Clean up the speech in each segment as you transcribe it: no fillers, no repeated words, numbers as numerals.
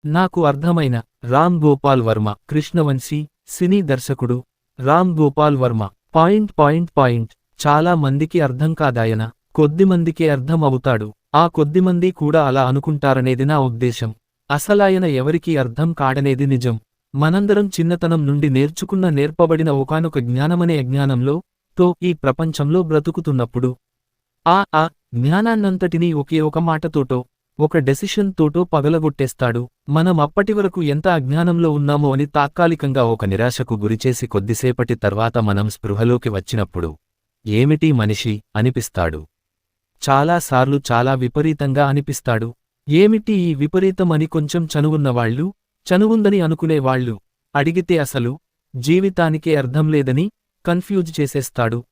నాకు అర్థమైన రామ్ గోపాల్ వర్మ కృష్ణవంశీ సినీ దర్శకుడు రామ్ గోపాల్ వర్మ పాయింట్ చాలా మందికి అర్థం కాదాయన కొద్దిమందికే అర్థం అవుతాడు ఆ కొద్దిమంది కూడా అలా అనుకుంటారనేది నా ఉద్దేశం అసలాయన ఎవరికీ అర్థం కాడనేది నిజం మనందరం చిన్నతనం నుండి నేర్పబడిన ఒకానొక జ్ఞానమనే అజ్ఞానంలో తో ఈ ప్రపంచంలో బ్రతుకుతున్నప్పుడు ఆ జ్ఞానాన్నంతటినీ ఒకే ఒక మాటతోటో ఒక డెసిషన్ తోటో పగలగొట్టేస్తాడు మనం అప్పటివరకు ఎంత అజ్ఞానంలో ఉన్నామో అని తాత్కాలికంగా ఒక నిరాశకు గురిచేసి కొద్దిసేపటి తర్వాత మనం స్పృహలోకి వచ్చినప్పుడు ఏమిటి మనిషి అనిపిస్తాడు చాలాసార్లు చాలా విపరీతంగా అనిపిస్తాడు ఏమిటి ఈ విపరీతం అని కొంచెం చనువున్నవాళ్లు చనువుందని అనుకునేవాళ్లు అడిగితే అసలు జీవితానికే అర్థం లేదని కన్ఫ్యూజ్ చేసేస్తాడు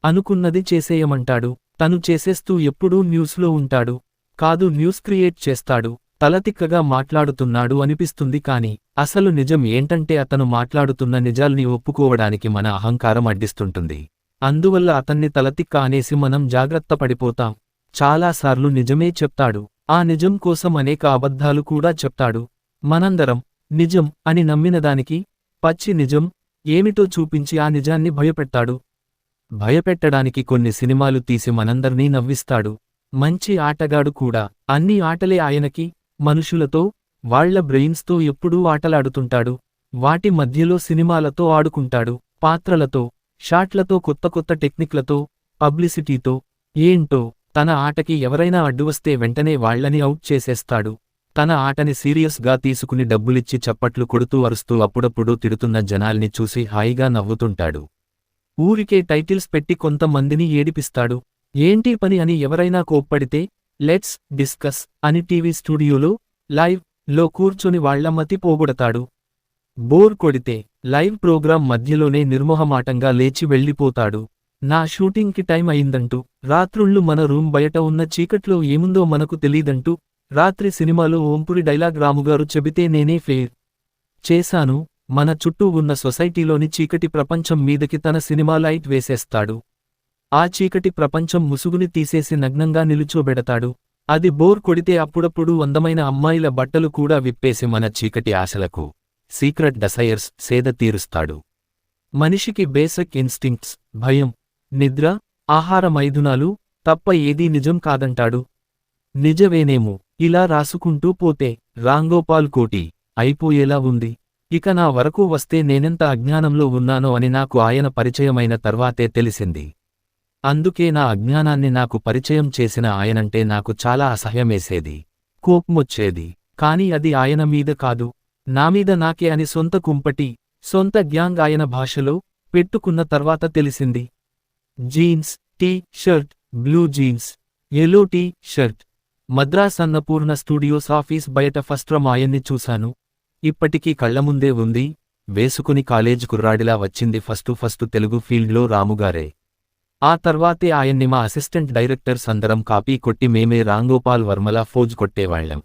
అనుకున్నది చేసేయమంటాడు తను చేసేస్తూ ఎప్పుడూ న్యూస్లో ఉంటాడు కాదు న్యూస్ క్రియేట్ చేస్తాడు తలతిక్కగా మాట్లాడుతున్నాడు అనిపిస్తుంది కాని అసలు నిజం ఏంటంటే అతను మాట్లాడుతున్న నిజాల్ని ఒప్పుకోవడానికి మన అహంకారం అడ్డిస్తుంటుంది అందువల్ల అతన్ని తలతిక్క అనేసి మనం జాగ్రత్త పడిపోతాం చాలాసార్లు నిజమే చెప్తాడు ఆ నిజం కోసం అనేక అబద్ధాలు కూడా చెప్తాడు మనందరం నిజం అని నమ్మినదానికి పచ్చి నిజం ఏమిటో చూపించి ఆ నిజాన్ని భయపెట్టాడు భయపెట్టడానికి కొన్ని సినిమాలు తీసి మనందర్నీ నవ్విస్తాడు మంచి ఆటగాడు కూడా అన్ని ఆటలే ఆయనకి మనుషులతో వాళ్ల బ్రెయిన్స్తో ఎప్పుడూ ఆటలాడుతుంటాడు వాటి మధ్యలో సినిమాలతో ఆడుకుంటాడు పాత్రలతో షాట్లతో కొత్త టెక్నిక్లతో పబ్లిసిటీతో ఏంటో తన ఆటకి ఎవరైనా అడ్డువస్తే వెంటనే వాళ్లని అవుట్ చేసేస్తాడు తన ఆటని సీరియస్గా తీసుకుని డబ్బులిచ్చి చప్పట్లు కొడుతూ అరుస్తూ అప్పుడప్పుడు తిడుతున్న జనాల్ని చూసి హాయిగా నవ్వుతుంటాడు ఊరికే టైటిల్స్ పెట్టి కొంతమందిని ఏడిపిస్తాడు ఏంటి పని అని ఎవరైనా కోప్పడితే లెట్స్ డిస్కస్ అని టీవీ స్టూడియోలో లైవ్ లో కూర్చొని వాళ్ల మతి పోగొడతాడు బోర్ కొడితే లైవ్ ప్రోగ్రాం మధ్యలోనే నిర్మోహమాటంగా లేచి వెళ్ళిపోతాడు నా షూటింగ్కి టైం అయిందంటూ రాత్రుళ్ళు మన రూమ్ బయట ఉన్న చీకట్లో ఏముందో మనకు తెలీదంటూ రాత్రి సినిమాలో ఓంపురి డైలాగ్ రాముగారు చెబితే నేనే ఫెయిర్ చేశాను మన చుట్టూ ఉన్న సొసైటీలోని చీకటి ప్రపంచం మీదకి తన సినిమా లైట్ వేసేస్తాడు ఆ చీకటి ప్రపంచం ముసుగుని తీసేసి నగ్నంగా నిలుచోబెడతాడు అది బోర్ కొడితే అప్పుడప్పుడు అందమైన అమ్మాయిల బట్టలు కూడా విప్పేసి మన చీకటి ఆశలకు సీక్రెట్ డసైర్స్ సేద తీరుస్తాడు మనిషికి బేసిక్ ఇన్స్టింక్ట్స్ భయం నిద్ర ఆహార మైథునాలు తప్ప ఏదీ నిజం కాదంటాడు నిజమేనేమో ఇలా రాసుకుంటూ పోతే రాంగోపాల్ కోటి అయిపోయేలా ఉంది ఇక నా వరకు వస్తే నేనెంత అజ్ఞానంలో ఉన్నానో అని నాకు ఆయన పరిచయమైన తర్వాతే తెలిసింది అందుకే నా అజ్ఞానాన్ని నాకు పరిచయం చేసిన ఆయనంటే నాకు చాలా అసహ్యమేసేది కోపమొచ్చేది కాని అది ఆయన మీద కాదు నామీద నాకే అని సొంత కుంపటి సొంత గ్యాంగ్ ఆయన భాషలో పెట్టుకున్న తర్వాత తెలిసింది jeans T shirt blue jeans yellow T shirt Madras Annapurna studios office బయట ఫస్ట్ ఆయన్ని చూశాను ఇప్పటికీ కళ్లముందే ఉంది వేసుకుని కాలేజ్ కుర్రాడిలా వచ్చింది ఫస్టు తెలుగు ఫీల్డ్లో రాముగారే ఆ తర్వాతే ఆయన్ని మా అసిస్టెంట్ డైరెక్టర్స్ అందరం కాపీ కొట్టి మేమే రాంగోపాల్ వర్మలా ఫోజ్ కొట్టేవాళ్లం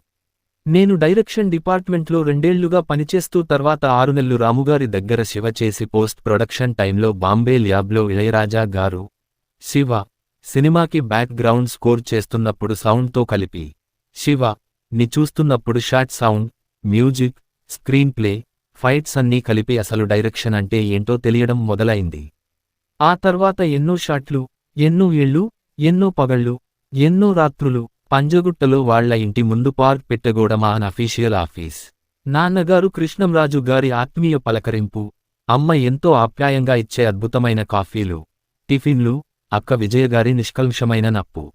నేను డైరెక్షన్ డిపార్ట్మెంట్లో 2 ఏళ్లుగా పనిచేస్తూ తర్వాత 6 నెలలు రాముగారి దగ్గర శివ చేసి పోస్ట్ ప్రొడక్షన్ టైంలో బాంబే ల్యాబ్లో ఇళయరాజా గారు శివ సినిమాకి బ్యాక్ గ్రౌండ్ స్కోర్ చేస్తున్నప్పుడు సౌండ్తో కలిపి శివ ని చూస్తున్నప్పుడు shot sound music screen play fights అన్నీ కలిపి అసలు డైరెక్షన్ అంటే ఏంటో తెలియడం మొదలైంది ఆ తర్వాత ఎన్నో షాట్లు ఎన్నో ఏళ్ళు ఎన్నో పగళ్ళు ఎన్నో రాత్రులు పంజగుట్టలో వాళ్ల ఇంటి ముందు పార్క్ పెట్టగోడ మా అఫీషియల్ ఆఫీస్ నాన్నగారు కృష్ణంరాజు గారి ఆత్మీయ పలకరింపు అమ్మ ఎంతో ఆప్యాయంగా ఇచ్చే అద్భుతమైన కాఫీలు టిఫిన్లు అక్క విజయగారి నిష్కల్మషమైన నప్పు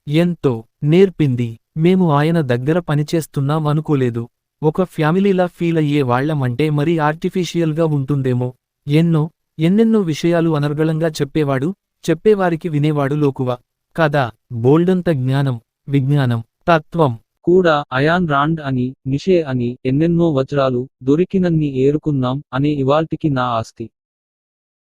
ఎంతో నేర్పింది మేము ఆయన దగ్గర పనిచేస్తున్నాం అనుకోలేదు ఒక ఫ్యామిలీలా ఫీల్ అయ్యే వాళ్లమంటే మరీ ఆర్టిఫిషియల్గా ఉంటుందేమో ఎన్నెన్నో విషయాలు అనర్గళంగా చెప్పేవాడు చెప్పేవారికి వినేవాడు లోకువ కదా బోల్డంత జ్ఞానం విజ్ఞానం తత్వం కూడా అయాన్ రాండ్ అని నిషే అని ఎన్నెన్నో వజ్రాలు దొరికినన్ని ఏరుకున్నాం అనే ఇవాల్టికి నా ఆస్తి